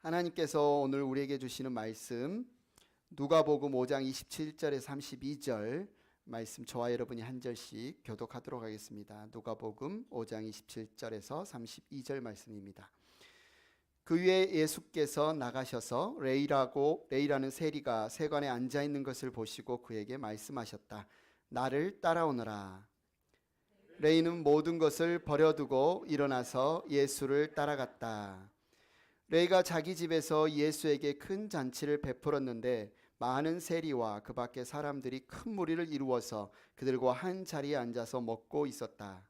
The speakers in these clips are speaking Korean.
하나님께서 오늘 우리에게 주시는 말씀 누가복음 5장 27절에서 32절 말씀 저와 여러분이 한 절씩 교독하도록 하겠습니다. 누가복음 5장 27절에서 32절 말씀입니다. 그 위에 예수께서 나가셔서 레이라는 세리가 세관에 앉아 있는 것을 보시고 그에게 말씀하셨다. 나를 따라오너라. 레이는 모든 것을 버려두고 일어나서 예수를 따라갔다. 레이가 자기 집에서 예수에게 큰 잔치를 베풀었는데 많은 세리와 그 밖의 사람들이 큰 무리를 이루어서 그들과 한 자리에 앉아서 먹고 있었다.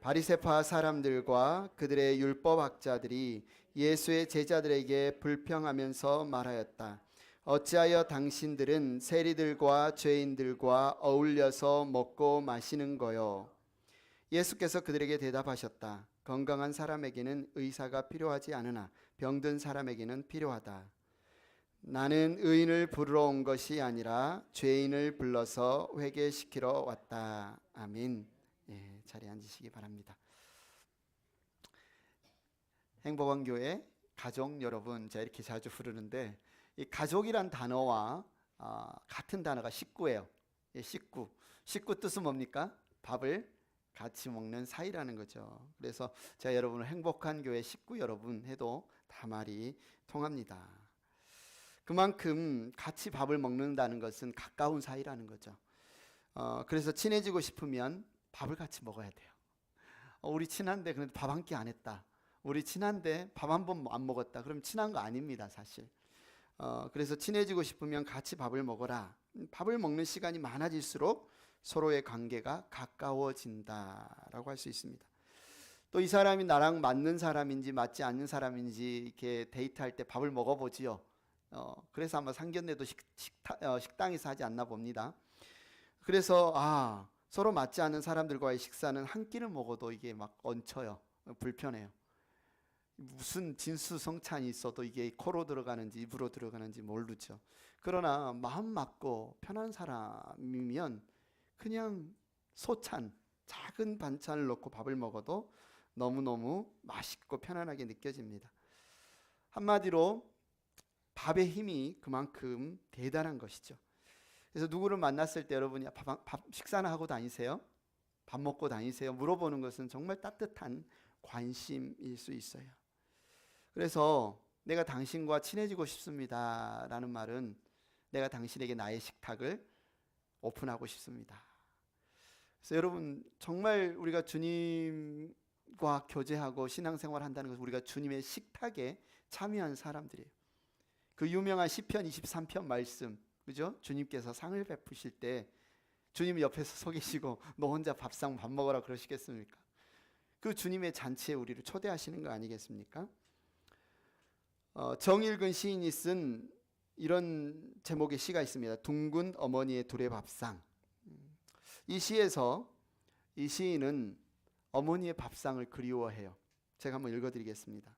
바리새파 사람들과 그들의 율법학자들이 예수의 제자들에게 불평하면서 말하였다. 어찌하여 당신들은 세리들과 죄인들과 어울려서 먹고 마시는 거요? 예수께서 그들에게 대답하셨다. 건강한 사람에게는 의사가 필요하지 않으나 병든 사람에게는 필요하다. 나는 의인을 부르러 온 것이 아니라 죄인을 불러서 회개시키러 왔다. 아멘. 예, 자리에 앉으시기 바랍니다. 행복한 교회 가족 여러분, 제가 이렇게 자주 부르는데 이 가족이란 단어와 같은 단어가 식구예요. 예, 식구. 식구 뜻은 뭡니까? 밥을 같이 먹는 사이라는 거죠. 그래서 제가 여러분을 행복한 교회 식구 여러분 해도 다 말이 통합니다. 그만큼 같이 밥을 먹는다는 것은 가까운 사이라는 거죠. 그래서 친해지고 싶으면 밥을 같이 먹어야 돼요. 우리 친한데 그런데 밥 한 끼 안 했다. 우리 친한데 밥 한 번 안 먹었다. 그럼 친한 거 아닙니다, 사실. 그래서 친해지고 싶으면 같이 밥을 먹어라. 밥을 먹는 시간이 많아질수록 서로의 관계가 가까워진다라고 할 수 있습니다. 또 이 사람이 나랑 맞는 사람인지 맞지 않는 사람인지 이렇게 데이트할 때 밥을 먹어보지요. 그래서 아마 상견례도 식당에서 하지 않나 봅니다. 그래서 서로 맞지 않는 사람들과의 식사는 한 끼를 먹어도 이게 막 얹혀요. 불편해요. 무슨 진수성찬이 있어도 이게 코로 들어가는지 입으로 들어가는지 모르죠. 그러나 마음 맞고 편한 사람이면 그냥 소찬, 작은 반찬을 넣고 밥을 먹어도 너무너무 맛있고 편안하게 느껴집니다. 한마디로 밥의 힘이 그만큼 대단한 것이죠. 그래서 누구를 만났을 때 여러분이 밥 식사나 하고 다니세요? 밥 먹고 다니세요? 물어보는 것은 정말 따뜻한 관심일 수 있어요. 그래서 내가 당신과 친해지고 싶습니다 라는 말은 내가 당신에게 나의 식탁을 오픈하고 싶습니다. 그래서 여러분 정말 우리가 주님과 교제하고 신앙생활 한다는 것은 우리가 주님의 식탁에 참여한 사람들이에요. 그 유명한 시편 23편 말씀, 그죠? 주님께서 상을 베푸실 때 주님 옆에서 서 계시고 너 혼자 밥 먹어라 그러시겠습니까? 그 주님의 잔치에 우리를 초대하시는 거 아니겠습니까? 정일근 시인이 쓴 이런 제목의 시가 있습니다. 둥근 어머니의 두레밥상. 이 시에서 이 시인은 어머니의 밥상을 그리워해요. 제가 한번 읽어드리겠습니다.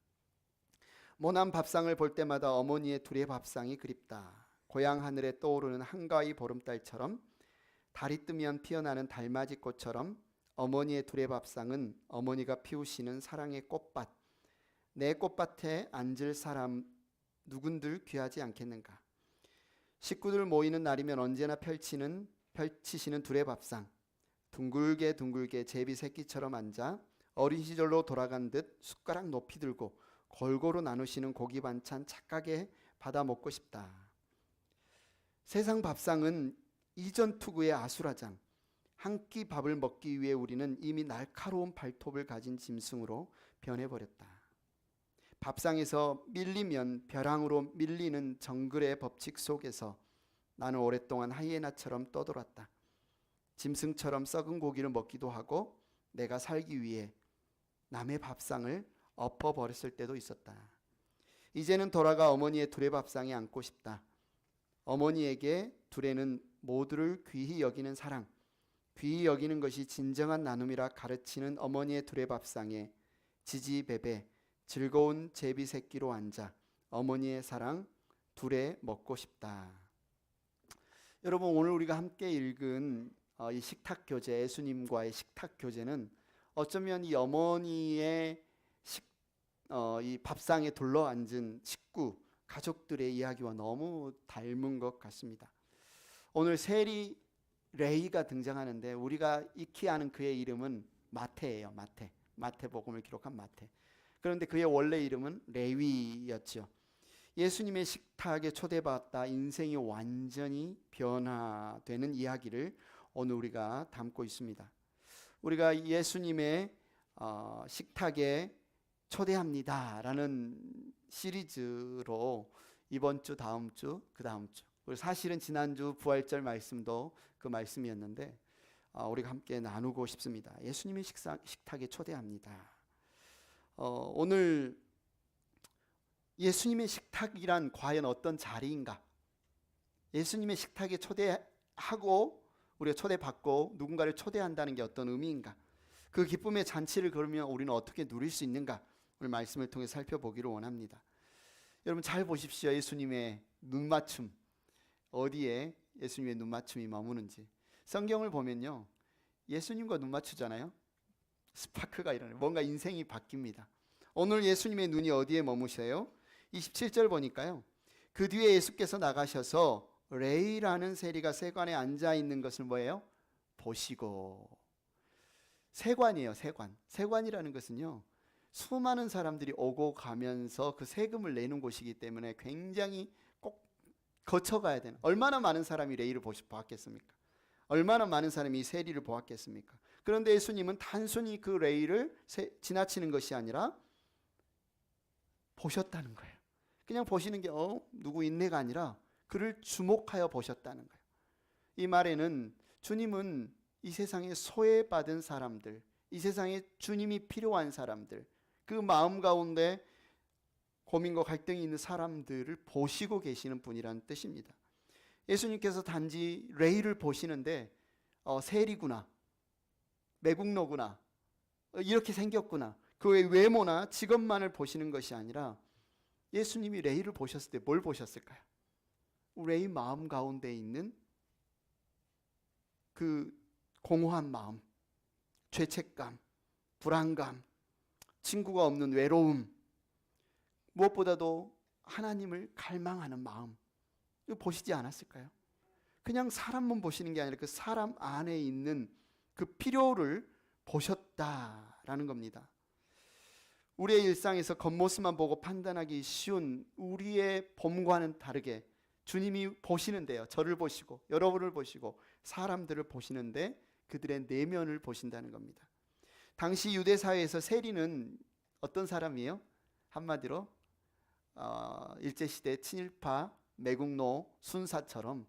모난 밥상을 볼 때마다 어머니의 두레밥상이 그립다. 고향 하늘에 떠오르는 한가위 보름달처럼 달이 뜨면 피어나는 달맞이꽃처럼 어머니의 두레밥상은 어머니가 피우시는 사랑의 꽃밭. 내 꽃밭에 앉을 사람 누군들 귀하지 않겠는가. 식구들 모이는 날이면 언제나 펼치시는 두레밥상. 둥글게 제비 새끼처럼 앉아 어린 시절로 돌아간 듯 숟가락 높이 들고 골고루 나누시는 고기 반찬 착하게 받아 먹고 싶다. 세상 밥상은 이전 투구의 아수라장. 한 끼 밥을 먹기 위해 우리는 이미 날카로운 발톱을 가진 짐승으로 변해버렸다. 밥상에서 밀리면 벼랑으로 밀리는 정글의 법칙 속에서 나는 오랫동안 하이에나처럼 떠돌았다. 짐승처럼 썩은 고기를 먹기도 하고 내가 살기 위해 남의 밥상을 엎어버렸을 때도 있었다. 이제는 돌아가 어머니의 두레밥상에 앉고 싶다. 어머니에게 두레는 모두를 귀히 여기는 사랑, 귀히 여기는 것이 진정한 나눔이라 가르치는 어머니의 두레밥상에 지지배배 즐거운 제비 새끼로 앉아 어머니의 사랑 두레 먹고 싶다. 여러분 오늘 우리가 함께 읽은 이 식탁 교제, 예수님과의 식탁 교제는 어쩌면 이 어머니의 이 밥상에 둘러앉은 식구, 가족들의 이야기와 너무 닮은 것 같습니다. 오늘 세리 레이가 등장하는데 우리가 익히 아는 그의 이름은 마태예요. 마태복음을 기록한 마태. 그런데 그의 원래 이름은 레위였죠. 예수님의 식탁에 초대받다 인생이 완전히 변화되는 이야기를 오늘 우리가 담고 있습니다. 우리가 예수님의 식탁에 초대합니다라는 시리즈로 이번 주, 다음 주, 그 다음 주, 그리고 사실은 지난주 부활절 말씀도 그 말씀이었는데 우리가 함께 나누고 싶습니다. 예수님의 식탁에 초대합니다. 오늘 예수님의 식탁이란 과연 어떤 자리인가? 예수님의 식탁에 초대하고 우리가 초대받고 누군가를 초대한다는 게 어떤 의미인가? 그 기쁨의 잔치를 그러면 우리는 어떻게 누릴 수 있는가? 오늘 말씀을 통해 살펴보기를 원합니다. 여러분 잘 보십시오. 예수님의 눈맞춤, 어디에 예수님의 눈맞춤이 머무는지. 성경을 보면요, 예수님과 눈 맞추잖아요. 스파크가 일어나요. 뭔가 인생이 바뀝니다. 오늘 예수님의 눈이 어디에 머무세요? 27절 보니까요, 그 뒤에 예수께서 나가셔서 레이라는 세리가 세관에 앉아 있는 것을 뭐예요? 보시고. 세관이에요. 세관이라는 것은요, 수많은 사람들이 오고 가면서 그 세금을 내는 곳이기 때문에 굉장히 꼭 거쳐가야 되는, 얼마나 많은 사람이 레이를 보았겠습니까? 얼마나 많은 사람이 이 세리를 보았겠습니까? 그런데 예수님은 단순히 그 레이를 지나치는 것이 아니라 보셨다는 거예요. 그냥 보시는 게 누구 인내가 아니라 그를 주목하여 보셨다는 거예요. 이 말에는 주님은 이 세상에 소외받은 사람들, 이 세상에 주님이 필요한 사람들, 그 마음 가운데 고민과 갈등이 있는 사람들을 보시고 계시는 분이라는 뜻입니다. 예수님께서 단지 레이를 보시는데 세리구나, 매국노구나, 이렇게 생겼구나, 그의 외모나 직업만을 보시는 것이 아니라 예수님이 레이를 보셨을 때 뭘 보셨을까요? 레이 마음 가운데 있는 그 공허한 마음, 죄책감, 불안감, 친구가 없는 외로움, 무엇보다도 하나님을 갈망하는 마음, 이거 보시지 않았을까요? 그냥 사람만 보시는 게 아니라 그 사람 안에 있는 그 필요를 보셨다라는 겁니다. 우리의 일상에서 겉모습만 보고 판단하기 쉬운 우리의 봄과는 다르게 주님이 보시는데요, 저를 보시고 여러분을 보시고 사람들을 보시는데 그들의 내면을 보신다는 겁니다. 당시 유대 사회에서 세리는 어떤 사람이에요? 한마디로 일제시대 친일파, 매국노, 순사처럼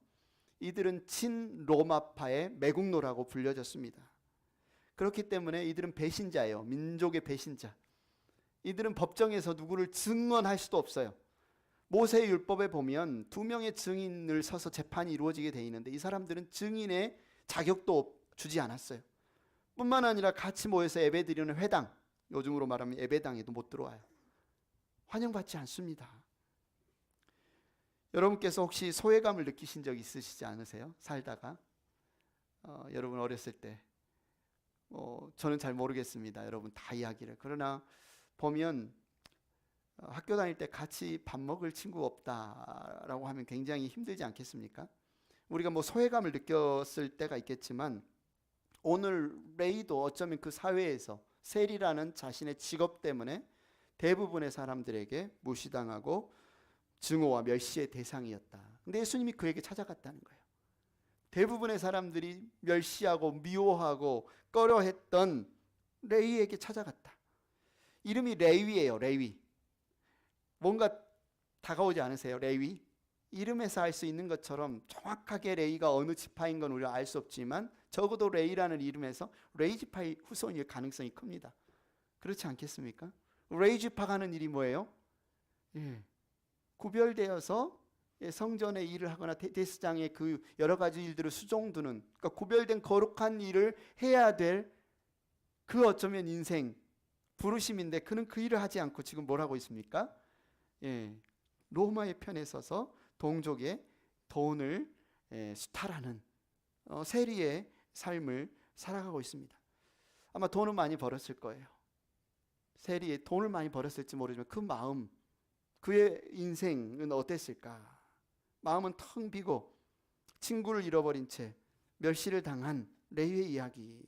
이들은 친로마파의 매국노라고 불려졌습니다. 그렇기 때문에 이들은 배신자예요. 민족의 배신자. 이들은 법정에서 누구를 증언할 수도 없어요. 모세의 율법에 보면 2명의 증인을 서서 재판이 이루어지게 돼 있는데 이 사람들은 증인의 자격도 주지 않았어요. 뿐만 아니라 같이 모여서 예배드리는 회당, 요즘으로 말하면 예배당에도 못 들어와요. 환영받지 않습니다. 여러분께서 혹시 소외감을 느끼신 적 있으시지 않으세요? 살다가 여러분 어렸을 때 저는 잘 모르겠습니다. 여러분 다 이야기를. 그러나 보면 학교 다닐 때 같이 밥 먹을 친구가 없다라고 하면 굉장히 힘들지 않겠습니까? 우리가 소외감을 느꼈을 때가 있겠지만 오늘 레이도 어쩌면 그 사회에서 세리라는 자신의 직업 때문에 대부분의 사람들에게 무시당하고 증오와 멸시의 대상이었다. 근데 예수님이 그에게 찾아갔다는 거예요. 대부분의 사람들이 멸시하고 미워하고 꺼려했던 레위에게 찾아갔다. 이름이 레위예요. 레위. 뭔가 다가오지 않으세요? 레위. 이름에서 알 수 있는 것처럼 정확하게 레위가 어느 지파인 건 우리가 알 수 없지만 적어도 레위라는 이름에서 레위 지파의 후손일 가능성이 큽니다. 그렇지 않겠습니까? 레위 지파가 하는 일이 뭐예요? 구별되어서 성전의 일을 하거나 대제사장의 그 여러 가지 일들을 수종두는, 그러니까 구별된 거룩한 일을 해야 될 그 어쩌면 인생 부르심인데 그는 그 일을 하지 않고 지금 뭘 하고 있습니까? 로마의 편에 서서 동족의 돈을 수탈하는 세리의 삶을 살아가고 있습니다. 아마 돈은 많이 벌었을 거예요. 세리 돈을 많이 벌었을지 모르지만 그 마음, 그의 인생은 어땠을까? 마음은 텅 비고 친구를 잃어버린 채 멸시를 당한 레위의 이야기.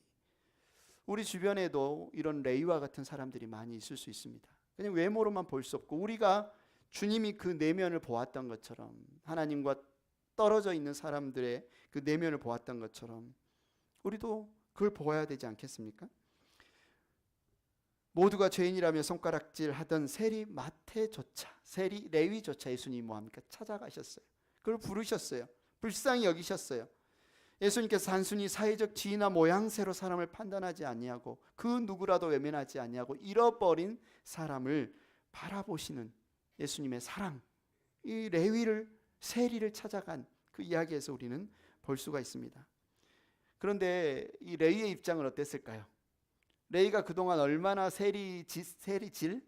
우리 주변에도 이런 레위와 같은 사람들이 많이 있을 수 있습니다. 그냥 외모로만 볼 수 없고, 우리가 주님이 그 내면을 보았던 것처럼, 하나님과 떨어져 있는 사람들의 그 내면을 보았던 것처럼 우리도 그걸 보아야 되지 않겠습니까? 모두가 죄인이라며 손가락질 하던 세리 마태조차, 세리 레위조차 예수님이 뭐합니까? 찾아가셨어요. 그걸 부르셨어요. 불쌍히 여기셨어요. 예수님께서 단순히 사회적 지위나 모양새로 사람을 판단하지 아니하고 그 누구라도 외면하지 아니하고 잃어버린 사람을 바라보시는 예수님의 사랑, 이 레위를, 세리를 찾아간 그 이야기에서 우리는 볼 수가 있습니다. 그런데 이 레위의 입장은 어땠을까요? 레위가 그동안 얼마나 세리질,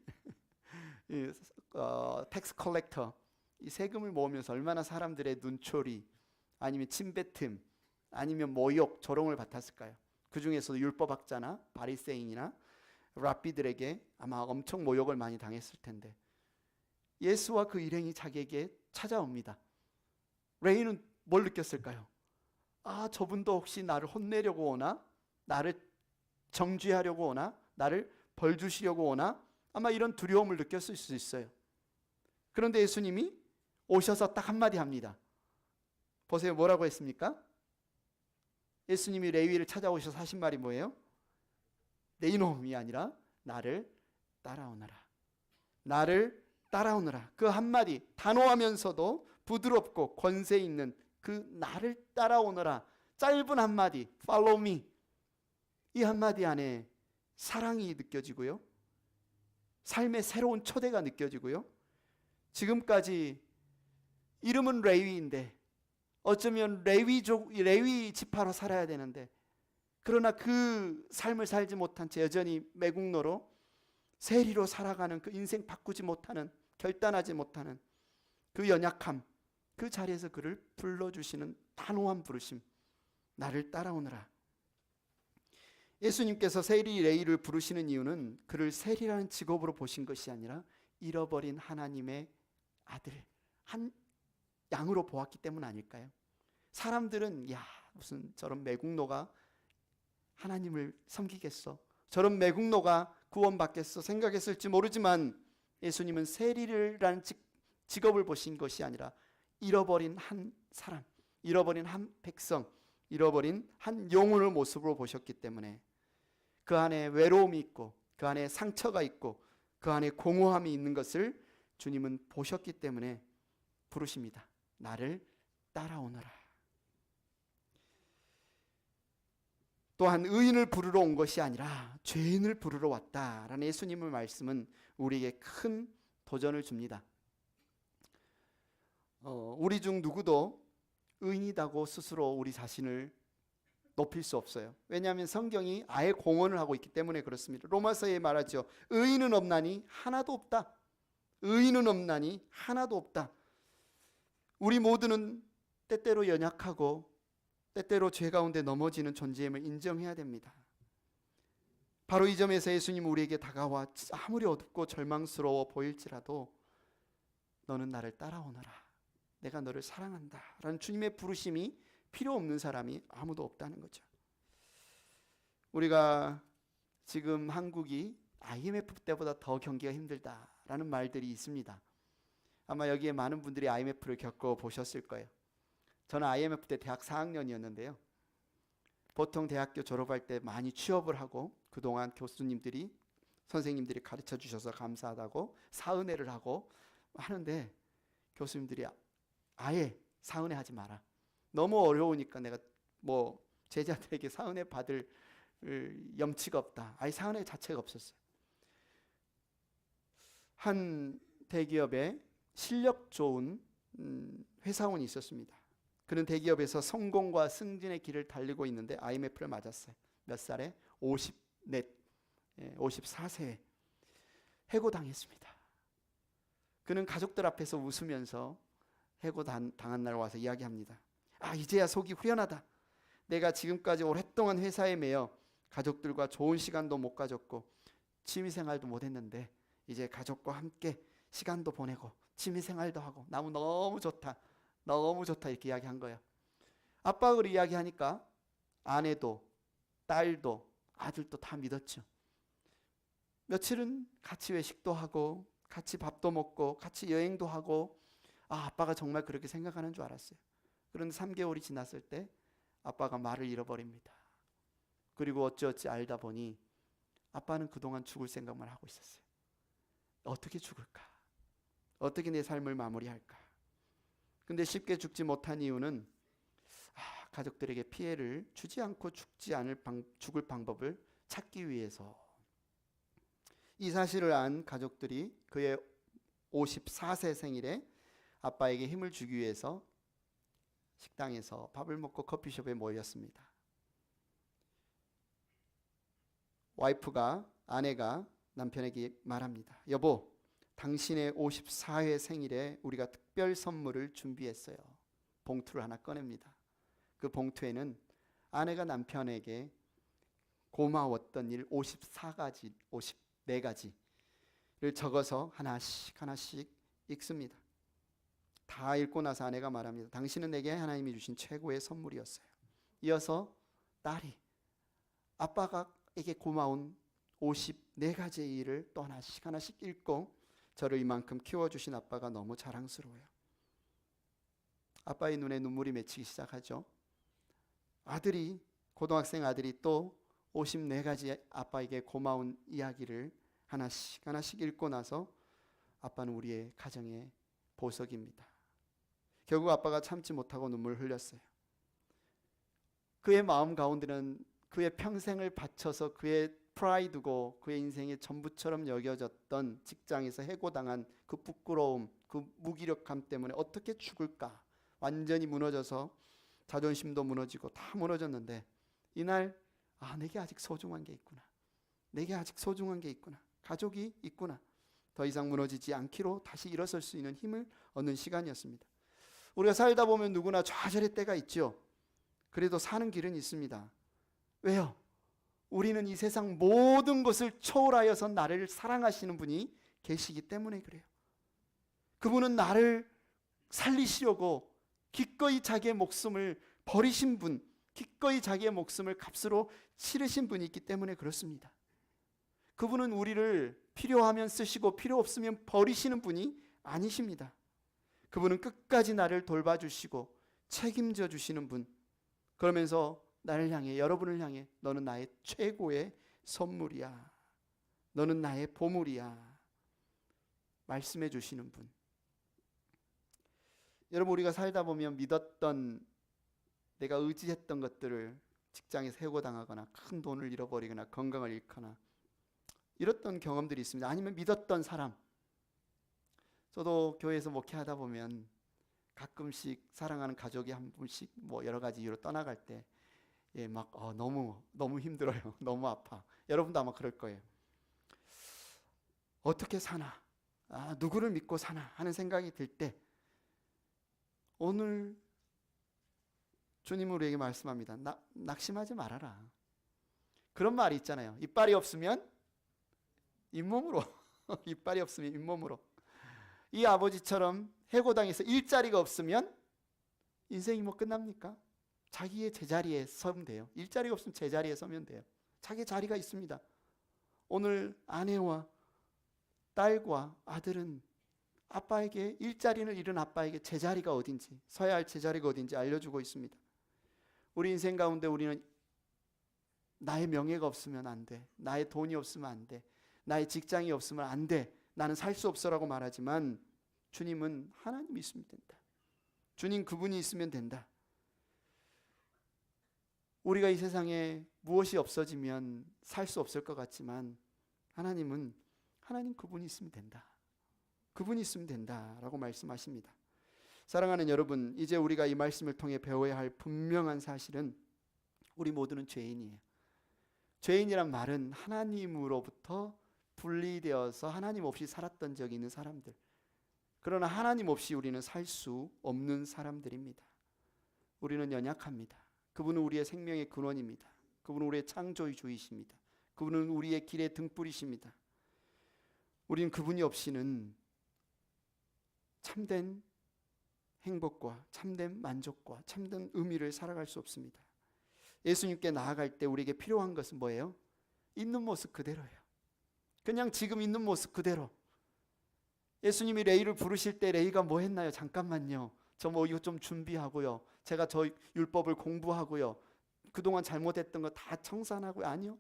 텍스 컬렉터, 이 세금을 모으면서 얼마나 사람들의 눈초리, 아니면 침뱉음, 아니면 모욕, 조롱을 받았을까요? 그 중에서도 율법학자나 바리새인이나 랍비들에게 아마 엄청 모욕을 많이 당했을 텐데, 예수와 그 일행이 자기에게 찾아옵니다. 레위는 뭘 느꼈을까요? 아, 저분도 혹시 나를 혼내려고 오나? 나를 정죄하려고 오나? 나를 벌 주시려고 오나? 아마 이런 두려움을 느꼈을 수 있어요. 그런데 예수님이 오셔서 딱 한마디 합니다. 보세요, 뭐라고 했습니까? 예수님이 레위를 찾아오셔서 하신 말이 뭐예요? 내 이놈이 아니라 나를 따라오너라. 나를 따라오너라. 그 한마디, 단호하면서도 부드럽고 권세 있는 그 나를 따라오너라, 짧은 한마디, follow me, 이 한마디 안에 사랑이 느껴지고요, 삶의 새로운 초대가 느껴지고요, 지금까지 이름은 레위인데 어쩌면 레위 지파로 살아야 되는데, 그러나 그 삶을 살지 못한 채 여전히 매국노로 세리로 살아가는 그 인생 바꾸지 못하는, 결단하지 못하는 그 연약함, 그 자리에서 그를 불러주시는 단호한 부르심, 나를 따라오너라. 예수님께서 세리 레위를 부르시는 이유는 그를 세리라는 직업으로 보신 것이 아니라 잃어버린 하나님의 아들, 한 양으로 보았기 때문 아닐까요? 사람들은 야, 무슨 저런 매국노가 하나님을 섬기겠어, 저런 매국노가 구원받겠어 생각했을지 모르지만, 예수님은 세리라는 직업을 보신 것이 아니라 잃어버린 한 사람, 잃어버린 한 백성, 잃어버린 한 영혼의 모습으로 보셨기 때문에 그 안에 외로움이 있고 그 안에 상처가 있고 그 안에 공허함이 있는 것을 주님은 보셨기 때문에 부르십니다. 나를 따라오너라. 또한 의인을 부르러 온 것이 아니라 죄인을 부르러 왔다라는 예수님의 말씀은 우리에게 큰 도전을 줍니다. 우리 중 누구도 의인이다고 스스로 우리 자신을 높일 수 없어요. 왜냐하면 성경이 아예 공언을 하고 있기 때문에 그렇습니다. 로마서에 말하죠. 의인은 없나니 하나도 없다. 의인은 없나니 하나도 없다. 우리 모두는 때때로 연약하고 때때로 죄 가운데 넘어지는 존재임을 인정해야 됩니다. 바로 이 점에서 예수님 우리에게 다가와 아무리 어둡고 절망스러워 보일지라도 너는 나를 따라오너라, 내가 너를 사랑한다 라는 주님의 부르심이 필요 없는 사람이 아무도 없다는 거죠. 우리가 지금 한국이 IMF 때보다 더 경기가 힘들다라는 말들이 있습니다. 아마 여기에 많은 분들이 IMF를 겪어보셨을 거예요. 저는 IMF 때 대학 4학년이었는데요. 보통 대학교 졸업할 때 많이 취업을 하고 그동안 교수님들이, 선생님들이 가르쳐 주셔서 감사하다고 사은회를 하고 하는데, 교수님들이 아예 사은회 하지 마라, 너무 어려우니까 내가 뭐 제자들에게 사은회 받을 염치가 없다. 아예 사은회 자체가 없었어요. 한 대기업에 실력 좋은 회사원이 있었습니다. 그는 대기업에서 성공과 승진의 길을 달리고 있는데 IMF를 맞았어요. 몇 살에? 54세에 해고당했습니다. 그는 가족들 앞에서 웃으면서 해고당한 날 와서 이야기합니다. 아, 이제야 속이 후련하다. 내가 지금까지 오랫동안 회사에 매여 가족들과 좋은 시간도 못 가졌고 취미 생활도 못했는데 이제 가족과 함께 시간도 보내고 취미 생활도 하고 너무 좋다, 너무 좋다 이렇게 이야기한 거예요. 아빠가 그렇게 이야기하니까 아내도 딸도 아들도 다 믿었죠. 며칠은 같이 외식도 하고 같이 밥도 먹고 같이 여행도 하고, 아빠가 정말 그렇게 생각하는 줄 알았어요. 그런데 3개월이 지났을 때 아빠가 말을 잃어버립니다. 그리고 어찌어찌 알다 보니 아빠는 그동안 죽을 생각만 하고 있었어요. 어떻게 죽을까? 어떻게 내 삶을 마무리할까? 근데 쉽게 죽지 못한 이유는 가족들에게 피해를 주지 않고 죽을 방법을 찾기 위해서. 이 사실을 안 가족들이 그의 54세 생일에 아빠에게 힘을 주기 위해서 식당에서 밥을 먹고 커피숍에 모였습니다. 아내가 남편에게 말합니다. 여보, 당신의 54회 생일에 우리가 특별 선물을 준비했어요. 봉투를 하나 꺼냅니다. 그 봉투에는 아내가 남편에게 고마웠던 일 54가지를 적어서 하나씩 읽습니다. 다 읽고 나서 아내가 말합니다. 당신은 내게 하나님이 주신 최고의 선물이었어요. 이어서 딸이 아빠에게 고마운 54가지의 일을 또 하나씩 읽고, 저를 이만큼 키워주신 아빠가 너무 자랑스러워요. 아빠의 눈에 눈물이 맺히기 시작하죠. 고등학생 아들이 또 54가지 아빠에게 고마운 이야기를 하나씩 읽고 나서 아빠는 우리의 가정의 보석입니다. 결국 아빠가 참지 못하고 눈물을 흘렸어요. 그의 마음 가운데는 그의 평생을 바쳐서 그의 프라이드고 그의 인생의 전부처럼 여겨졌던 직장에서 해고당한 그 부끄러움, 그 무기력함 때문에 어떻게 죽을까 완전히 무너져서 자존심도 무너지고 다 무너졌는데, 이날 내게 아직 소중한 게 있구나, 내게 아직 소중한 게 있구나, 가족이 있구나, 더 이상 무너지지 않기로 다시 일어설 수 있는 힘을 얻는 시간이었습니다. 우리가 살다 보면 누구나 좌절의 때가 있죠. 그래도 사는 길은 있습니다. 왜요? 우리는 이 세상 모든 것을 초월하여서 나를 사랑하시는 분이 계시기 때문에 그래요. 그분은 나를 살리시려고 기꺼이 자기의 목숨을 버리신 분, 기꺼이 자기의 목숨을 값으로 치르신 분이 있기 때문에 그렇습니다. 그분은 우리를 필요하면 쓰시고 필요 없으면 버리시는 분이 아니십니다. 그분은 끝까지 나를 돌봐주시고 책임져 주시는 분, 그러면서 나를 향해, 여러분을 향해 너는 나의 최고의 선물이야, 너는 나의 보물이야 말씀해 주시는 분. 여러분, 우리가 살다 보면 믿었던, 내가 의지했던 것들을 직장에서 해고당하거나 큰 돈을 잃어버리거나 건강을 잃거나 이랬던 경험들이 있습니다. 아니면 믿었던 사람, 저도 교회에서 목회하다 보면 가끔씩 사랑하는 가족이 한 분씩 여러 가지 이유로 떠나갈 때 너무 힘들어요. 너무 아파. 여러분도 아마 그럴 거예요. 어떻게 사나, 누구를 믿고 사나 하는 생각이 들 때 오늘 주님은 우리에게 말씀합니다. 낙심하지 말아라. 그런 말이 있잖아요. 이빨이 없으면 잇몸으로 이빨이 없으면 잇몸으로. 이 아버지처럼 해고당해서 일자리가 없으면 인생이 끝납니까? 자기의 제자리에 서면 돼요. 일자리가 없으면 제자리에 서면 돼요. 자기의 자리가 있습니다. 오늘 아내와 딸과 아들은 아빠에게, 일자리를 잃은 아빠에게 제자리가 어딘지, 서야 할 제자리가 어딘지 알려주고 있습니다. 우리 인생 가운데 우리는 나의 명예가 없으면 안 돼, 나의 돈이 없으면 안 돼, 나의 직장이 없으면 안 돼, 나는 살 수 없어라고 말하지만 주님은 하나님이 있으면 된다. 주님 그분이 있으면 된다. 우리가 이 세상에 무엇이 없어지면 살 수 없을 것 같지만 하나님 그분이 있으면 된다. 그분이 있으면 된다라고 말씀하십니다. 사랑하는 여러분, 이제 우리가 이 말씀을 통해 배워야 할 분명한 사실은 우리 모두는 죄인이에요. 죄인이란 말은 하나님으로부터 분리되어서 하나님 없이 살았던 적이 있는 사람들. 그러나 하나님 없이 우리는 살 수 없는 사람들입니다. 우리는 연약합니다. 그분은 우리의 생명의 근원입니다. 그분은 우리의 창조주이십니다. 그분은 우리의 길의 등불이십니다. 우리는 그분이 없이는 참된 행복과 참된 만족과 참된 의미를 살아갈 수 없습니다. 예수님께 나아갈 때 우리에게 필요한 것은 뭐예요? 있는 모습 그대로예요. 그냥 지금 있는 모습 그대로. 예수님이 레이를 부르실 때 레이가 뭐 했나요? 잠깐만요. 저 뭐 이거 좀 준비하고요. 제가 저 율법을 공부하고요. 그동안 잘못했던 거 다 청산하고요. 아니요.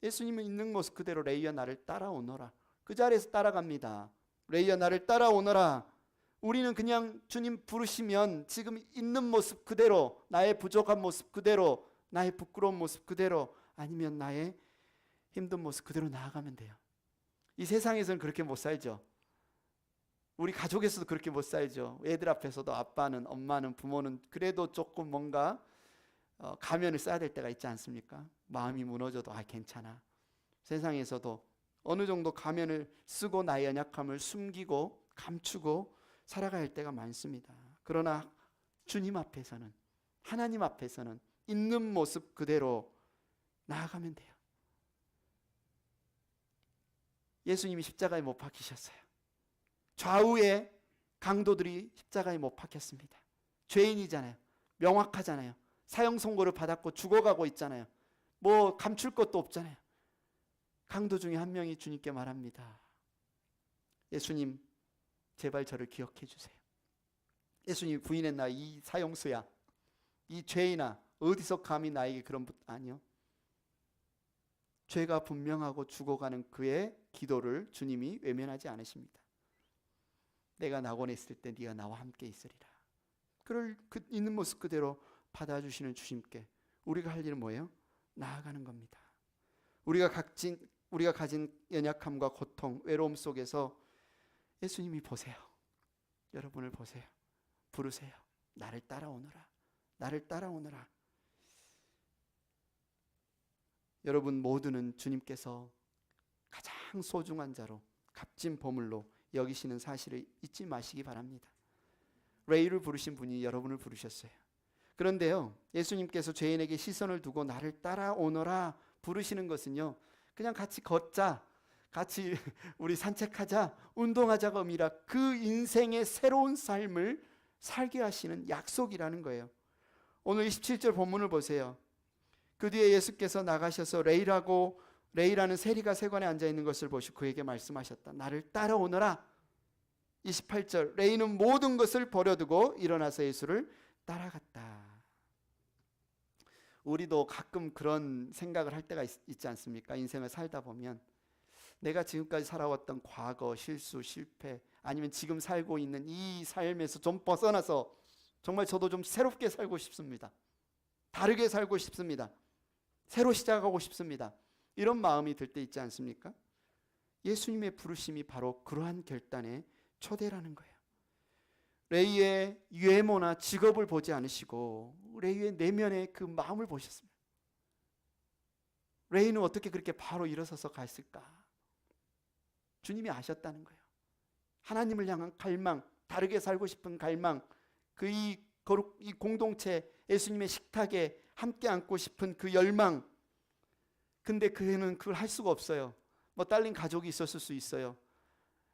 예수님은 있는 모습 그대로 레이야 나를 따라오너라. 그 자리에서 따라갑니다. 레이야 나를 따라오너라. 우리는 그냥 주님 부르시면 지금 있는 모습 그대로, 나의 부족한 모습 그대로, 나의 부끄러운 모습 그대로, 아니면 나의 힘든 모습 그대로 나아가면 돼요. 이 세상에서는 그렇게 못 살죠. 우리 가족에서도 그렇게 못 살죠. 애들 앞에서도 아빠는, 엄마는, 부모는 그래도 조금 뭔가 가면을 써야 될 때가 있지 않습니까? 마음이 무너져도 괜찮아. 세상에서도 어느 정도 가면을 쓰고 나의 연약함을 숨기고 감추고 살아가야 할 때가 많습니다. 그러나 주님 앞에서는, 하나님 앞에서는 있는 모습 그대로 나아가면 돼요. 예수님이 십자가에 못 박히셨어요. 좌우에 강도들이 십자가에 못 박혔습니다. 죄인이잖아요. 명확하잖아요. 사형 선고를 받았고 죽어가고 있잖아요. 뭐 감출 것도 없잖아요. 강도 중에 한 명이 주님께 말합니다. 예수님, 제발 저를 기억해 주세요. 예수님, 부인했나? 이 사형수야, 이 죄인아, 어디서 감히 나에게 그런 아니요. 죄가 분명하고 죽어가는 그의 기도를 주님이 외면하지 않으십니다. 내가 낙원에 있을 때 네가 나와 함께 있으리라. 그를 있는 모습 그대로 받아주시는 주님께 우리가 할 일은 뭐예요? 나아가는 겁니다. 우리가 가진 연약함과 고통, 외로움 속에서 예수님이 보세요. 여러분을 보세요. 부르세요. 나를 따라오너라. 나를 따라오너라. 여러분 모두는 주님께서 가장 소중한 자로, 값진 보물로 여기시는 사실을 잊지 마시기 바랍니다. 레이를 부르신 분이 여러분을 부르셨어요. 그런데요, 예수님께서 죄인에게 시선을 두고 나를 따라오너라 부르시는 것은요, 그냥 같이 걷자, 같이 우리 산책하자, 운동하자가 아니라 그 인생의 새로운 삶을 살게 하시는 약속이라는 거예요. 오늘 27절 본문을 보세요. 그 뒤에 예수께서 나가셔서 레이라는 세리가 세관에 앉아 있는 것을 보시고 그에게 말씀하셨다. 나를 따라오너라. 28절, 레이는 모든 것을 버려두고 일어나서 예수를 따라갔다. 우리도 가끔 그런 생각을 할 때가 있지 않습니까? 인생을 살다 보면 내가 지금까지 살아왔던 과거, 실수, 실패, 아니면 지금 살고 있는 이 삶에서 좀 벗어나서 정말 저도 좀 새롭게 살고 싶습니다. 다르게 살고 싶습니다. 새로 시작하고 싶습니다. 이런 마음이 들 때 있지 않습니까? 예수님의 부르심이 바로 그러한 결단의 초대라는 거예요. 레이의 외모나 직업을 보지 않으시고 레이의 내면의 그 마음을 보셨습니다. 레이는 어떻게 그렇게 바로 일어서서 갔을까? 주님이 아셨다는 거예요. 하나님을 향한 갈망, 다르게 살고 싶은 갈망, 이 공동체, 예수님의 식탁에 함께 앉고 싶은 그 열망. 근데 그는 그걸 할 수가 없어요. 뭐 딸린 가족이 있었을 수 있어요.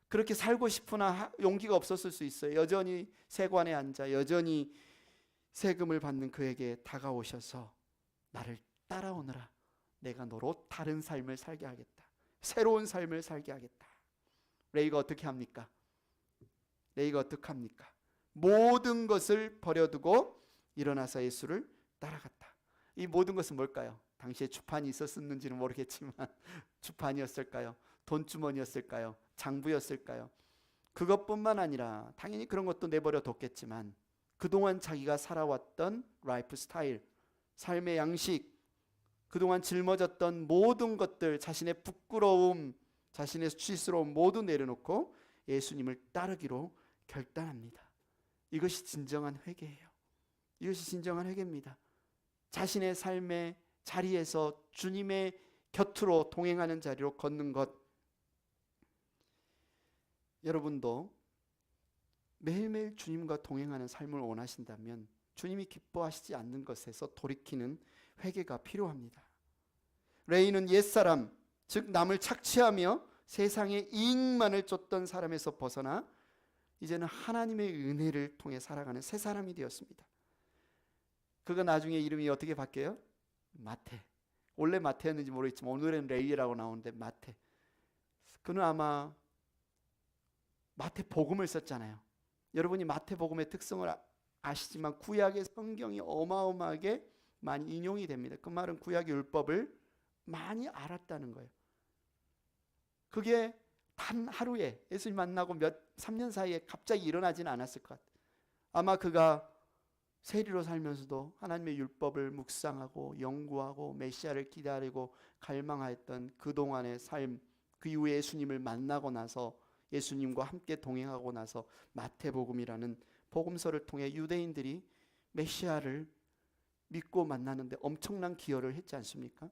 그렇게 살고 싶으나 용기가 없었을 수 있어요. 여전히 세관에 앉아 여전히 세금을 받는 그에게 다가오셔서 나를 따라오너라. 내가 너로 다른 삶을 살게 하겠다. 새로운 삶을 살게 하겠다. 레이가 어떻게 합니까? 모든 것을 버려두고 일어나서 예수를 따라갔다. 이 모든 것은 뭘까요? 당시에 주판이 있었는지는 모르겠지만 주판이었을까요? 돈주머니였을까요? 장부였을까요? 그것뿐만 아니라 당연히 그런 것도 내버려 뒀겠지만 그동안 자기가 살아왔던 라이프 스타일, 삶의 양식, 그동안 짊어졌던 모든 것들, 자신의 부끄러움, 자신의 수치스러움 모두 내려놓고 예수님을 따르기로 결단합니다. 이것이 진정한 회개예요. 이것이 진정한 회개입니다. 자신의 삶의 자리에서 주님의 곁으로 동행하는 자리로 걷는 것. 여러분도 매일매일 주님과 동행하는 삶을 원하신다면 주님이 기뻐하시지 않는 것에서 돌이키는 회개가 필요합니다. 레이는 옛사람, 즉 남을 착취하며 세상의 이익만을 쫓던 사람에서 벗어나 이제는 하나님의 은혜를 통해 살아가는 새 사람이 되었습니다. 그가 나중에 이름이 어떻게 바뀌어요? 마태. 원래 마태였는지 모르겠지만 오늘은 레위라고 나오는데 마태. 그는 아마 마태복음을 썼잖아요. 여러분이 마태복음의 특성을 아시지만 구약의 성경이 어마어마하게 많이 인용이 됩니다. 그 말은 구약의 율법을 많이 알았다는 거예요. 그게 단 하루에 예수님 만나고 3년 사이에 갑자기 일어나지는 않았을 것 같아요. 아마 그가 세리로 살면서도 하나님의 율법을 묵상하고 연구하고 메시아를 기다리고 갈망하였던 그동안의 삶, 그 이후에 예수님을 만나고 나서 예수님과 함께 동행하고 나서 마태복음이라는 복음서를 통해 유대인들이 메시아를 믿고 만나는데 엄청난 기여를 했지 않습니까?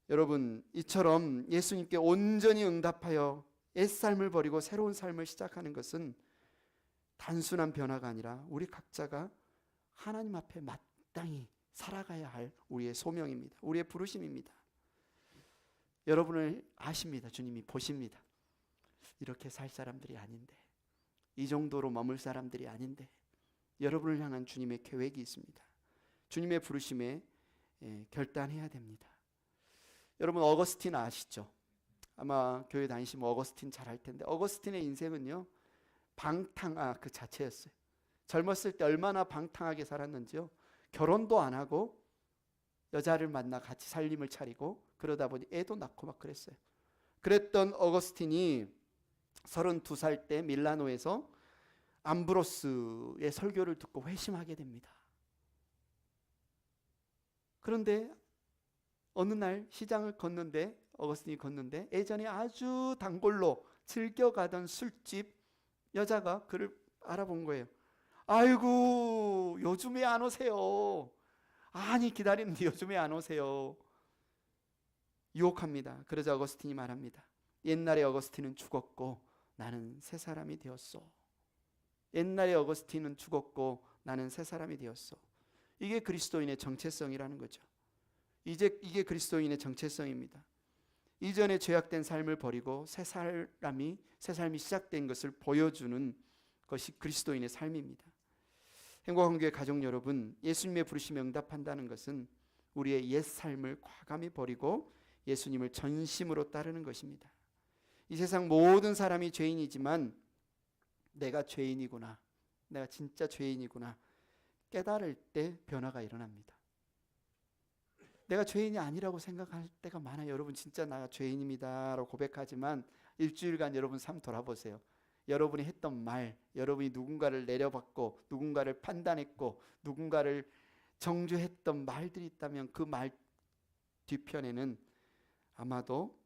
여러분, 이처럼 예수님께 온전히 응답하여 옛삶을 버리고 새로운 삶을 시작하는 것은 단순한 변화가 아니라 우리 각자가 하나님 앞에 마땅히 살아가야 할 우리의 소명입니다. 우리의 부르심입니다. 여러분을 아십니다. 주님이 보십니다. 이렇게 살 사람들이 아닌데, 이 정도로 머물 사람들이 아닌데, 여러분을 향한 주님의 계획이 있습니다. 주님의 부르심에 결단해야 됩니다. 여러분, 어거스틴 아시죠? 아마 교회 다니시면 어거스틴 잘 알 텐데, 어거스틴의 인생은요 방탕 그 자체였어요. 젊었을 때 얼마나 방탕하게 살았는지요. 결혼도 안 하고 여자를 만나 같이 살림을 차리고 그러다 보니 애도 낳고 막 그랬어요. 그랬던 어거스틴이 32살 때 밀라노에서 암브로스의 설교를 듣고 회심하게 됩니다. 그런데 어느 날 시장을 걷는데, 어거스틴이 걷는데 예전에 아주 단골로 즐겨가던 술집 여자가 그를 알아본 거예요. 아이고, 요즘에 안 오세요. 아니, 기다리는데 요즘에 안 오세요. 유혹합니다. 그러자 어거스틴이 말합니다. 옛날에 어거스틴은 죽었고 나는 새 사람이 되었어. 옛날에 어거스틴은 죽었고 나는 새 사람이 되었어. 이게 그리스도인의 정체성이라는 거죠. 이게 그리스도인의 정체성입니다. 이전에 죄악된 삶을 버리고 새 삶이 시작된 것을 보여주는 것이 그리스도인의 삶입니다. 행복한 교회 가족 여러분, 예수님의 부르심에 응답한다는 것은 우리의 옛 삶을 과감히 버리고 예수님을 전심으로 따르는 것입니다. 이 세상 모든 사람이 죄인이지만 내가 죄인이구나, 내가 진짜 죄인이구나 깨달을 때 변화가 일어납니다. 내가 죄인이 아니라고 생각할 때가 많아요. 여러분, 진짜 나 죄인입니다 라고 고백하지만 일주일간 여러분 삶 돌아보세요. 여러분이 했던 말, 여러분이 누군가를 내려받고 누군가를 판단했고 누군가를 정죄했던 말들이 있다면 그 말 뒤편에는 아마도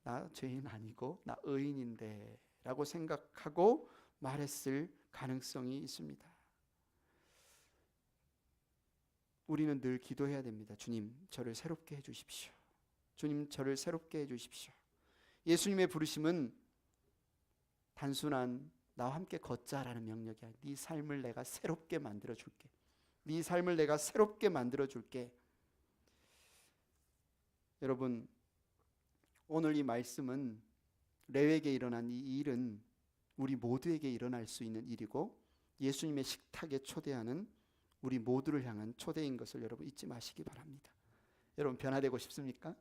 나 죄인 아니고 나 의인인데 라고 생각하고 말했을 가능성이 있습니다. 우리는 늘 기도해야 됩니다. 주님, 저를 새롭게 해주십시오. 주님, 저를 새롭게 해주십시오. 예수님의 부르심은 단순한 나와 함께 걷자라는 명령이 아니라 네 삶을 내가 새롭게 만들어줄게. 네 삶을 내가 새롭게 만들어줄게. 여러분, 오늘 이 말씀은 레위에게 일어난 이 일은 우리 모두에게 일어날 수 있는 일이고 예수님의 식탁에 초대하는 우리 모두를 향한 초대인 것을 여러분 잊지 마시기 바랍니다. 여러분, 변화되고 싶습니까?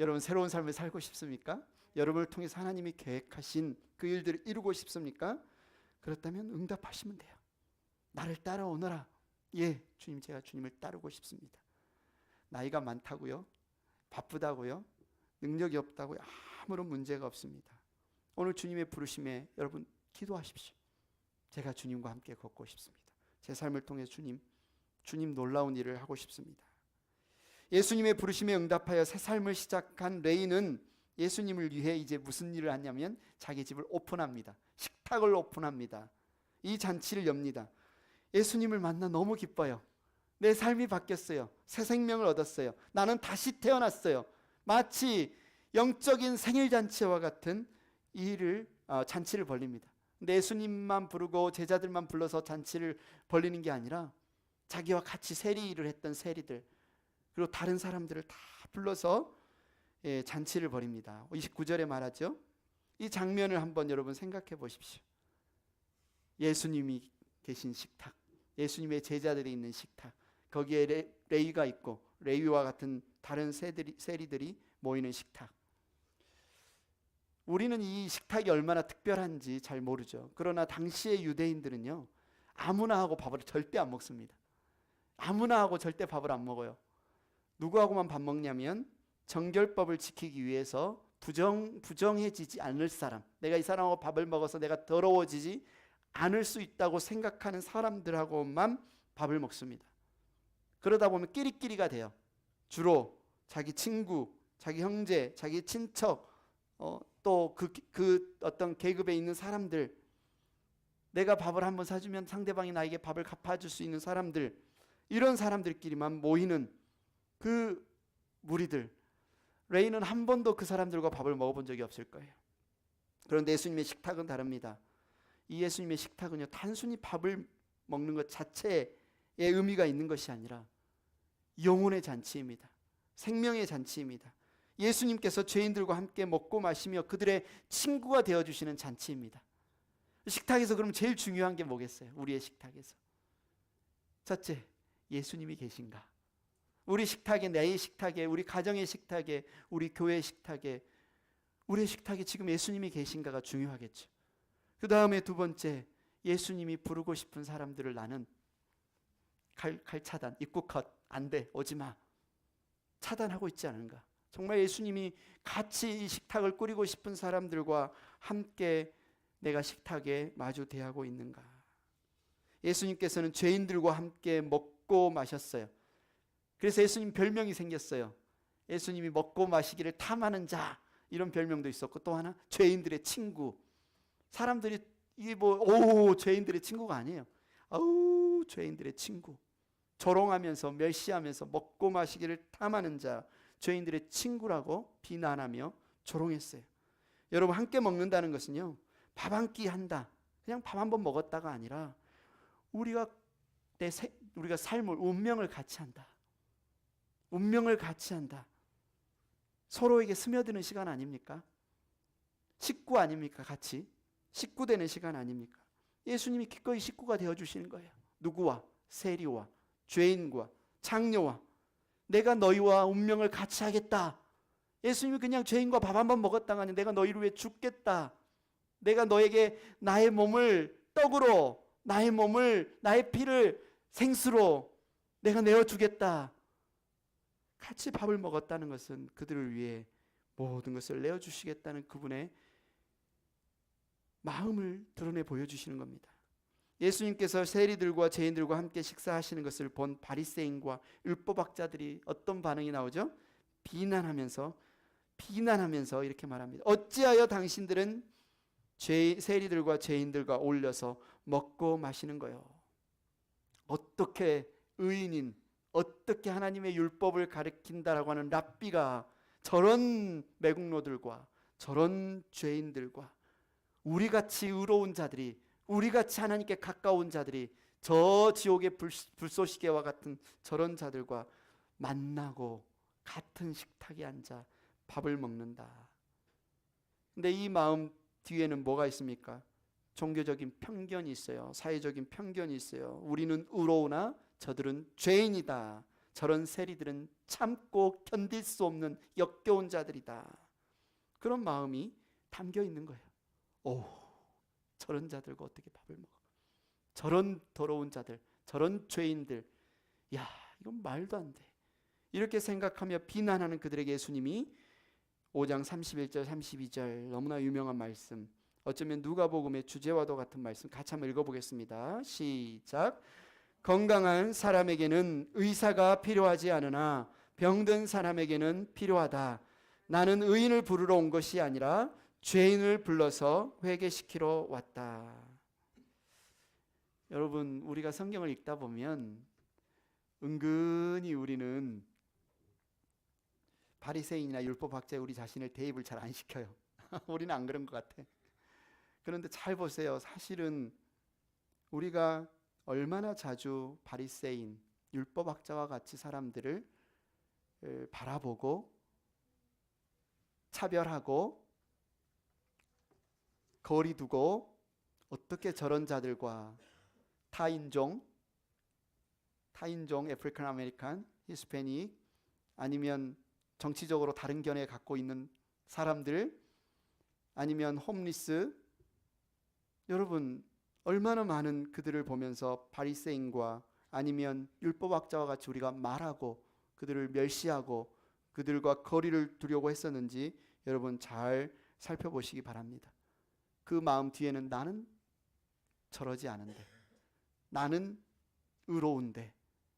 여러분, 새로운 삶을 살고 싶습니까? 여러분을 통해서 하나님이 계획하신 그 일들을 이루고 싶습니까? 그렇다면 응답하시면 돼요. 나를 따라오너라. 예, 주님, 제가 주님을 따르고 싶습니다. 나이가 많다고요? 바쁘다고요? 능력이 없다고요? 아무런 문제가 없습니다. 오늘 주님의 부르심에 여러분 기도하십시오. 제가 주님과 함께 걷고 싶습니다. 제 삶을 통해 주님 놀라운 일을 하고 싶습니다. 예수님의 부르심에 응답하여 새 삶을 시작한 레이는 예수님을 위해 이제 무슨 일을 하냐면 자기 집을 오픈합니다. 식탁을 오픈합니다. 이 잔치를 엽니다. 예수님을 만나 너무 기뻐요. 내 삶이 바뀌었어요. 새 생명을 얻었어요. 나는 다시 태어났어요. 마치 영적인 생일잔치와 같은 이 잔치를 벌립니다. 근데 예수님만 부르고 제자들만 불러서 잔치를 벌리는 게 아니라 자기와 같이 세리를 했던 세리들 그리고 다른 사람들을 다 불러서 잔치를 벌입니다. 29절에 말하죠. 이 장면을 한번 여러분 생각해 보십시오. 예수님이 계신 식탁, 예수님의 제자들이 있는 식탁, 거기에 레위가 있고 레위와 같은 다른 세리들이 모이는 식탁. 우리는 이 식탁이 얼마나 특별한지 잘 모르죠. 그러나 당시의 유대인들은요, 아무나 하고 밥을 절대 안 먹습니다. 아무나 하고 절대 밥을 안 먹어요. 누구하고만 밥 먹냐면 정결법을 지키기 위해서 부정해지지 않을 사람, 내가 이 사람하고 밥을 먹어서 내가 더러워지지 않을 수 있다고 생각하는 사람들하고만 밥을 먹습니다. 그러다 보면 끼리끼리가 돼요. 주로 자기 친구, 자기 형제, 자기 친척, 또 그 어떤 계급에 있는 사람들, 내가 밥을 한번 사주면 상대방이 나에게 밥을 갚아줄 수 있는 사람들, 이런 사람들끼리만 모이는 그 무리들. 레이는 한 번도 그 사람들과 밥을 먹어본 적이 없을 거예요. 그런데 예수님의 식탁은 다릅니다. 이 예수님의 식탁은요, 단순히 밥을 먹는 것 자체에 의미가 있는 것이 아니라 영혼의 잔치입니다. 생명의 잔치입니다. 예수님께서 죄인들과 함께 먹고 마시며 그들의 친구가 되어주시는 잔치입니다. 식탁에서 그럼 제일 중요한 게 뭐겠어요? 우리의 식탁에서 첫째, 예수님이 계신가? 우리 식탁에, 내 식탁에, 우리 가정의 식탁에, 우리 교회 식탁에, 우리의 식탁에 지금 예수님이 계신가가 중요하겠죠. 그 다음에 두 번째, 예수님이 부르고 싶은 사람들을 나는 칼 차단, 입구 컷, 안 돼, 오지마, 차단하고 있지 않은가? 정말 예수님이 같이 이 식탁을 꾸리고 싶은 사람들과 함께 내가 식탁에 마주 대하고 있는가? 예수님께서는 죄인들과 함께 먹고 마셨어요. 그래서 예수님 별명이 생겼어요. 예수님이 먹고 마시기를 탐하는 자, 이런 별명도 있었고, 또 하나 죄인들의 친구. 사람들이 이게 죄인들의 친구가 아니에요. 아우, 죄인들의 친구. 조롱하면서 멸시하면서 먹고 마시기를 탐하는 자, 죄인들의 친구라고 비난하며 조롱했어요. 여러분, 함께 먹는다는 것은요, 밥 한 끼 한다, 그냥 밥 한 번 먹었다가 아니라 우리가 삶을, 운명을 같이 한다. 운명을 같이 한다. 서로에게 스며드는 시간 아닙니까? 식구 아닙니까? 같이 식구 되는 시간 아닙니까? 예수님이 기꺼이 식구가 되어주시는 거예요. 누구와? 세리와, 죄인과, 장녀와. 내가 너희와 운명을 같이 하겠다. 예수님이 그냥 죄인과 밥 한 번 먹었다가 아니라 내가 너희를 위해 죽겠다. 내가 너에게 나의 몸을 떡으로, 나의 몸을, 나의 피를 생수로 내가 내어주겠다. 같이 밥을 먹었다는 것은 그들을 위해 모든 것을 내어주시겠다는 그분의 마음을 드러내 보여주시는 겁니다. 예수님께서 세리들과 죄인들과 함께 식사하시는 것을 본 바리새인과 율법학자들이 어떤 반응이 나오죠? 비난하면서 이렇게 말합니다. 어찌하여 당신들은 세리들과 죄인들과 어울려서 먹고 마시는 거요? 어떻게 의인인, 어떻게 하나님의 율법을 가르친다라고 하는 랍비가 저런 매국노들과 저런 죄인들과 우리같이 의로운 자들이, 우리같이 하나님께 가까운 자들이 저 지옥의 불쏘시개와 같은 저런 자들과 만나고 같은 식탁에 앉아 밥을 먹는다. 근데 이 마음 뒤에는 뭐가 있습니까? 종교적인 편견이 있어요. 사회적인 편견이 있어요. 우리는 의로우나 저들은 죄인이다. 저런 세리들은 참고 견딜 수 없는 역겨운 자들이다. 그런 마음이 담겨 있는 거예요. 저런 자들과 어떻게 밥을 먹어? 저런 더러운 자들, 저런 죄인들, 야, 이건 말도 안 돼. 이렇게 생각하며 비난하는 그들에게 예수님이 5장 31절 32절 너무나 유명한 말씀, 어쩌면 누가복음의 주제와도 같은 말씀 같이 한번 읽어보겠습니다. 시작. 건강한 사람에게는 의사가 필요하지 않으나 병든 사람에게는 필요하다. 나는 의인을 부르러 온 것이 아니라 죄인을 불러서 회개시키러 왔다. 여러분, 우리가 성경을 읽다 보면 은근히 우리는 바리새인이나 율법학자에 우리 자신을 대입을 잘 안 시켜요. 우리는 안 그런 것 같아. 그런데 잘 보세요. 사실은 우리가 얼마나 자주 바리새인, 율법학자와 같이 사람들을 바라보고 차별하고 거리 두고 어떻게 저런 자들과 타인종, 아프리칸 아메리칸, 히스패닉, 아니면 정치적으로 다른 견해 갖고 있는 사람들, 아니면 홈리스, 여러분 얼마나 많은 그들을 보면서 바리새인과 아니면 율법학자와 같이 우리가 말하고 그들을 멸시하고 그들과 거리를 두려고 했었는지 여러분 잘 살펴보시기 바랍니다. 그 마음 뒤에는 나는 저러지 않은데, 나는 의로운데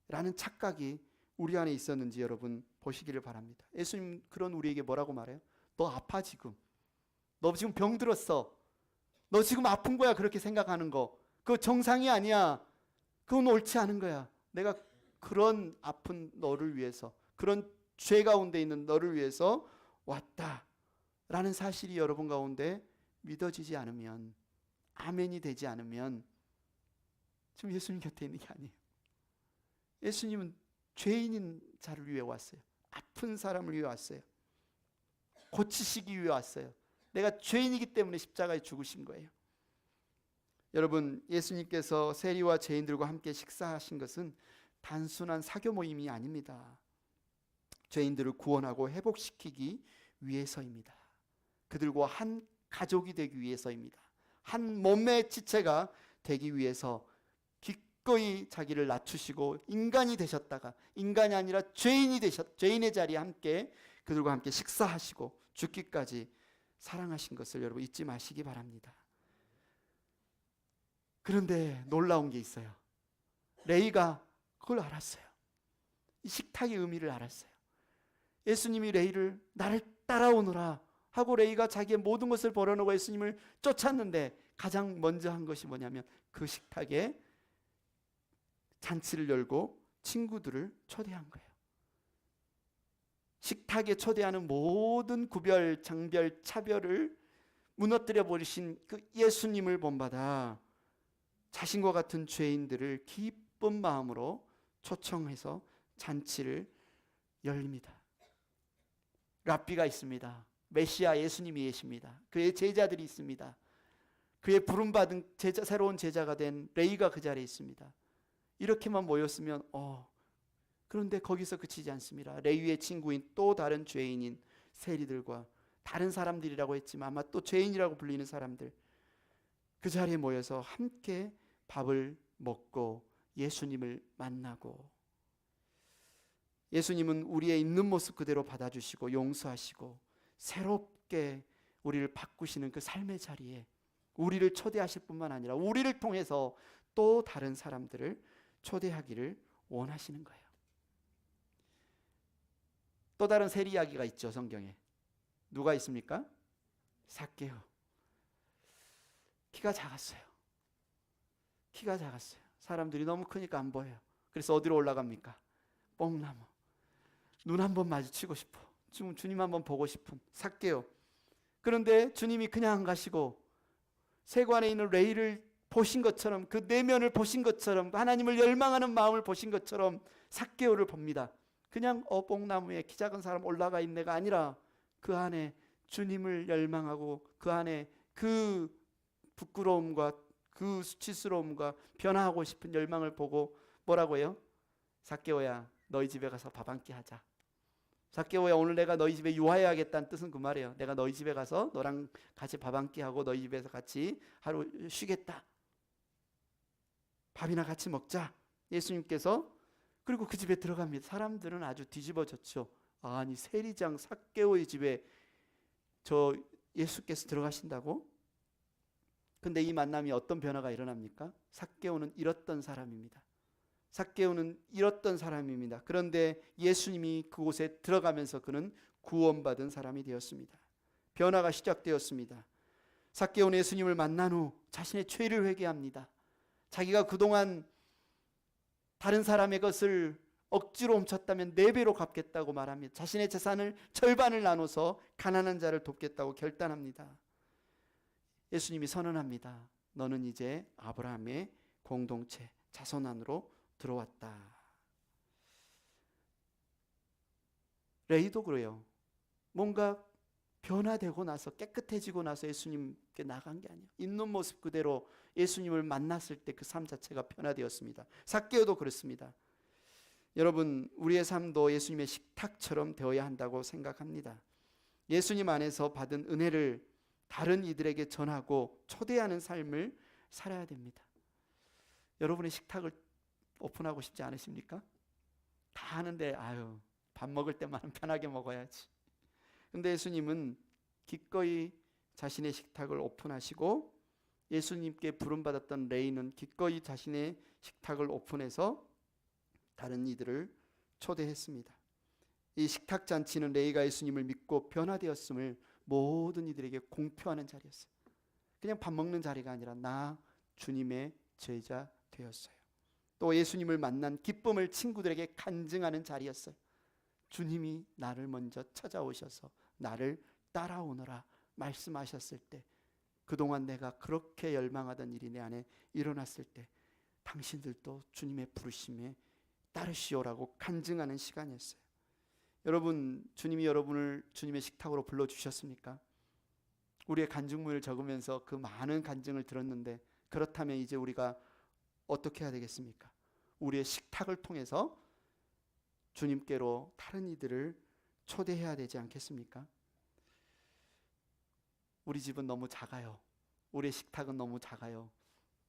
라는 착각이 우리 안에 있었는지 여러분 보시기를 바랍니다. 예수님 그런 우리에게 뭐라고 말해요? 너 아파 지금. 너 지금 병들었어. 너 지금 아픈 거야. 그렇게 생각하는 거. 그거 정상이 아니야. 그건 옳지 않은 거야. 내가 그런 아픈 너를 위해서, 그런 죄 가운데 있는 너를 위해서 왔다 라는 사실이 여러분 가운데 믿어지지 않으면, 아멘이 되지 않으면 지금 예수님 곁에 있는 게 아니에요. 예수님은 죄인인 자를 위해 왔어요. 아픈 사람을 위해 왔어요. 고치시기 위해 왔어요. 내가 죄인이기 때문에 십자가에 죽으신 거예요. 여러분, 예수님께서 세리와 죄인들과 함께 식사하신 것은 단순한 사교 모임이 아닙니다. 죄인들을 구원하고 회복시키기 위해서입니다. 그들과 한 가족이 되기 위해서입니다. 한 몸의 지체가 되기 위해서 기꺼이 자기를 낮추시고 인간이 되셨다가 인간이 아니라 죄인의 자리에 함께 그들과 함께 식사하시고 죽기까지 사랑하신 것을 여러분 잊지 마시기 바랍니다. 그런데 놀라운 게 있어요. 레이가 그걸 알았어요. 이 식탁의 의미를 알았어요. 예수님이 레이를 나를 따라오너라 하고 레이가 자기의 모든 것을 버려놓고 예수님을 쫓았는데 가장 먼저 한 것이 뭐냐면 그 식탁에 잔치를 열고 친구들을 초대한 거예요. 식탁에 초대하는 모든 구별, 장별, 차별을 무너뜨려 버리신 그 예수님을 본받아 자신과 같은 죄인들을 기쁜 마음으로 초청해서 잔치를 열립니다. 랍비가 있습니다. 메시아 예수님이 계십니다. 그의 제자들이 있습니다. 그의 부름받은 새로운 제자가 된 레이가 그 자리에 있습니다. 이렇게만 모였으면 그런데 거기서 그치지 않습니다. 레위의 친구인 또 다른 죄인인 세리들과 다른 사람들이라고 했지만 아마 또 죄인이라고 불리는 사람들, 그 자리에 모여서 함께 밥을 먹고 예수님을 만나고, 예수님은 우리의 있는 모습 그대로 받아주시고 용서하시고 새롭게 우리를 바꾸시는 그 삶의 자리에 우리를 초대하실 뿐만 아니라 우리를 통해서 또 다른 사람들을 초대하기를 원하시는 거예요. 또 다른 세리 이야기가 있죠, 성경에. 누가 있습니까? 삭개오. 키가 작았어요. 사람들이 너무 크니까 안 보여요. 그래서 어디로 올라갑니까? 뽕나무. 눈 한번 마주치고 싶어. 지금 주님 한번 보고 싶은 삭개오. 그런데 주님이 그냥 안 가시고 세관에 있는 레이를 보신 것처럼, 그 내면을 보신 것처럼, 하나님을 열망하는 마음을 보신 것처럼 삭개오를 봅니다. 그냥 뽕나무에 키 작은 사람 올라가 있네가 아니라 그 안에 주님을 열망하고 그 안에 그 부끄러움과 그 수치스러움과 변화하고 싶은 열망을 보고 뭐라고 해요? 삭개오야, 너희 집에 가서 밥 한 끼 하자. 삭개오야, 오늘 내가 너희 집에 유하여야겠다는 뜻은 그 말이에요. 내가 너희 집에 가서 너랑 같이 밥 한 끼 하고 너희 집에서 같이 하루 쉬겠다. 밥이나 같이 먹자. 예수님께서 그리고 그 집에 들어갑니다. 사람들은 아주 뒤집어졌죠. 아니, 세리장 삭개오의 집에 저 예수께서 들어가신다고? 근데 이 만남이 어떤 변화가 일어납니까? 삭개오는 잃었던 사람입니다. 그런데 예수님이 그곳에 들어가면서 그는 구원받은 사람이 되었습니다. 변화가 시작되었습니다. 삭개오는 예수님을 만난 후 자신의 죄를 회개합니다. 자기가 그동안 다른 사람의 것을 억지로 훔쳤다면 4배로 갚겠다고 말합니다. 자신의 재산을 절반을 나눠서 가난한 자를 돕겠다고 결단합니다. 예수님이 선언합니다. 너는 이제 아브라함의 공동체, 자손 안으로 들어왔다. 레이도 그래요. 뭔가 변화되고 나서 깨끗해지고 나서 예수님께 나간 게 아니에요. 있는 모습 그대로 예수님을 만났을 때 그 삶 자체가 변화되었습니다. 삭개오도 그렇습니다. 여러분, 우리의 삶도 예수님의 식탁처럼 되어야 한다고 생각합니다. 예수님 안에서 받은 은혜를 다른 이들에게 전하고 초대하는 삶을 살아야 됩니다. 여러분의 식탁을 오픈하고 싶지 않으십니까? 다 하는데 밥 먹을 때만 편하게 먹어야지. 근데 예수님은 기꺼이 자신의 식탁을 오픈하시고, 예수님께 부름받았던 레이는 기꺼이 자신의 식탁을 오픈해서 다른 이들을 초대했습니다. 이 식탁 잔치는 레이가 예수님을 믿고 변화되었음을 모든 이들에게 공표하는 자리였어요. 그냥 밥 먹는 자리가 아니라 나 주님의 제자 되었어요. 또 예수님을 만난 기쁨을 친구들에게 간증하는 자리였어요. 주님이 나를 먼저 찾아오셔서 나를 따라오너라 말씀하셨을 때, 그동안 내가 그렇게 열망하던 일이 내 안에 일어났을 때 당신들도 주님의 부르심에 따르시오라고 간증하는 시간이었어요. 여러분, 주님이 여러분을 주님의 식탁으로 불러주셨습니까? 우리의 간증문을 적으면서 그 많은 간증을 들었는데, 그렇다면 이제 우리가 어떻게 해야 되겠습니까? 우리의 식탁을 통해서 주님께로 다른 이들을 초대해야 되지 않겠습니까? 우리 집은 너무 작아요. 우리의 식탁은 너무 작아요.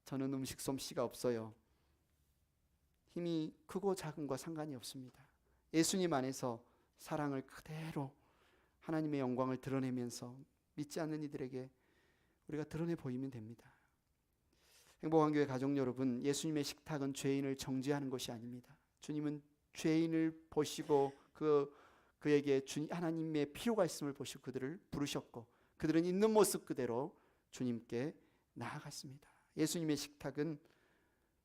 저는 음식 솜씨가 없어요. 힘이 크고 작은 거 상관이 없습니다. 예수님 안에서 사랑을 그대로 하나님의 영광을 드러내면서 믿지 않는 이들에게 우리가 드러내 보이면 됩니다. 행복한 교회 가족 여러분, 예수님의 식탁은 죄인을 정죄하는 것이 아닙니다. 주님은 죄인을 보시고 그에게 하나님의 필요가 있음을 보시고 그들을 부르셨고, 그들은 있는 모습 그대로 주님께 나아갔습니다. 예수님의 식탁은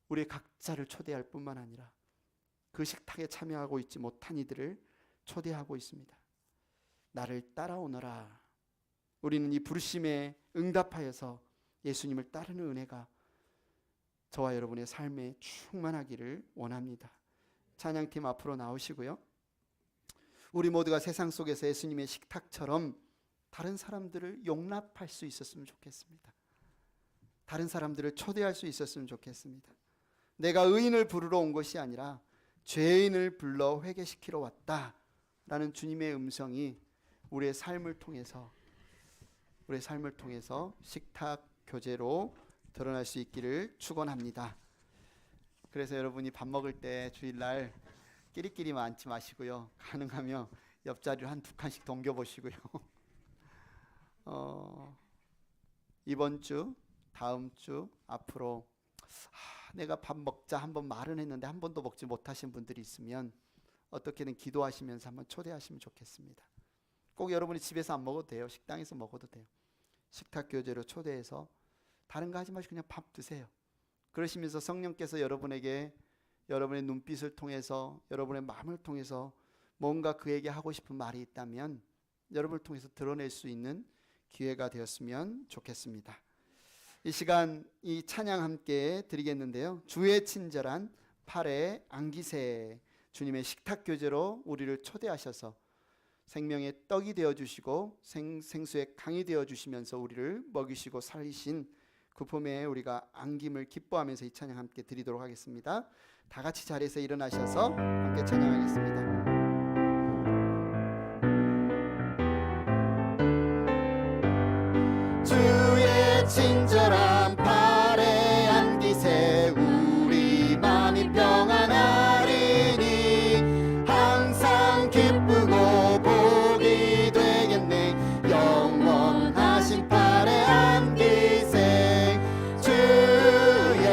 우리 각자를 초대할 뿐만 아니라 그 식탁에 참여하고 있지 못한 이들을 초대하고 있습니다. 나를 따라오너라. 우리는 이 부르심에 응답하여서 예수님을 따르는 은혜가 저와 여러분의 삶에 충만하기를 원합니다. 찬양팀 앞으로 나오시고요. 우리 모두가 세상 속에서 예수님의 식탁처럼 다른 사람들을 용납할 수 있었으면 좋겠습니다. 다른 사람들을 초대할 수 있었으면 좋겠습니다. 내가 의인을 부르러 온 것이 아니라 죄인을 불러 회개시키러 왔다라는 주님의 음성이 우리의 삶을 통해서 식탁 교제로 드러날 수 있기를 축원합니다. 그래서 여러분이 밥 먹을 때 주일날 끼리끼리만 앉지 마시고요. 가능하면 옆자리를 한 두 칸씩 동겨보시고요. 이번 주, 다음 주 앞으로 내가 밥 먹자 한번 말은 했는데 한 번도 먹지 못하신 분들이 있으면 어떻게든 기도하시면서 한번 초대하시면 좋겠습니다. 꼭 여러분이 집에서 안 먹어도 돼요. 식당에서 먹어도 돼요. 식탁 교제로 초대해서 다른 거 하지 마시고 그냥 밥 드세요. 그러시면서 성령께서 여러분에게 여러분의 눈빛을 통해서, 여러분의 마음을 통해서 뭔가 그에게 하고 싶은 말이 있다면 여러분을 통해서 드러낼 수 있는 기회가 되었으면 좋겠습니다. 이 시간 이 찬양 함께 드리겠는데요. 주의 친절한 팔에 안기세, 주님의 식탁 교제로 우리를 초대하셔서 생명의 떡이 되어주시고 생수의 강이 되어주시면서 우리를 먹이시고 살리신 그 품에 우리가 안김을 기뻐하면서 이 찬양 함께 드리도록 하겠습니다. 다 같이 자리에서 일어나셔서 함께 찬양하겠습니다. 주의 친절한 팔에 안기세, 우리 마음이 평안하리니 항상 기쁘고 복이 되겠네. 영원하신 팔에 안기세, 주의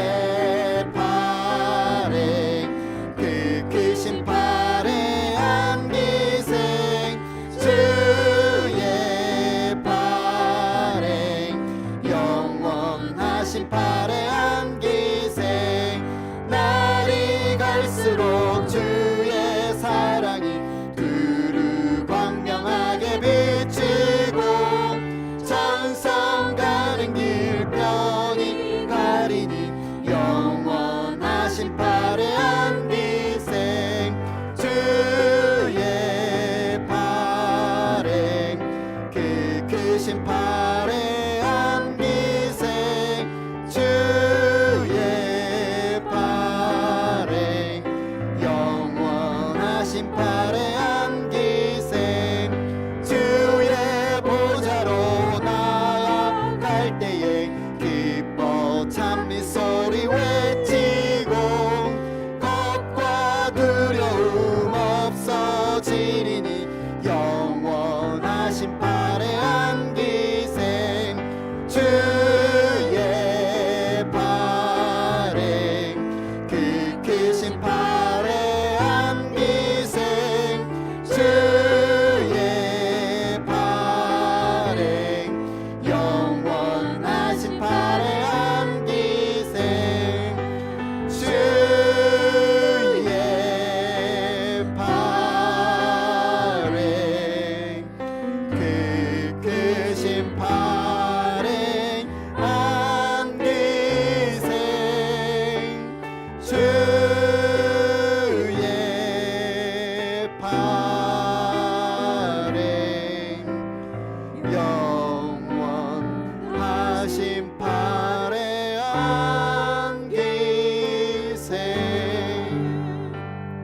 팔에 그 크신 팔에 감사합니다.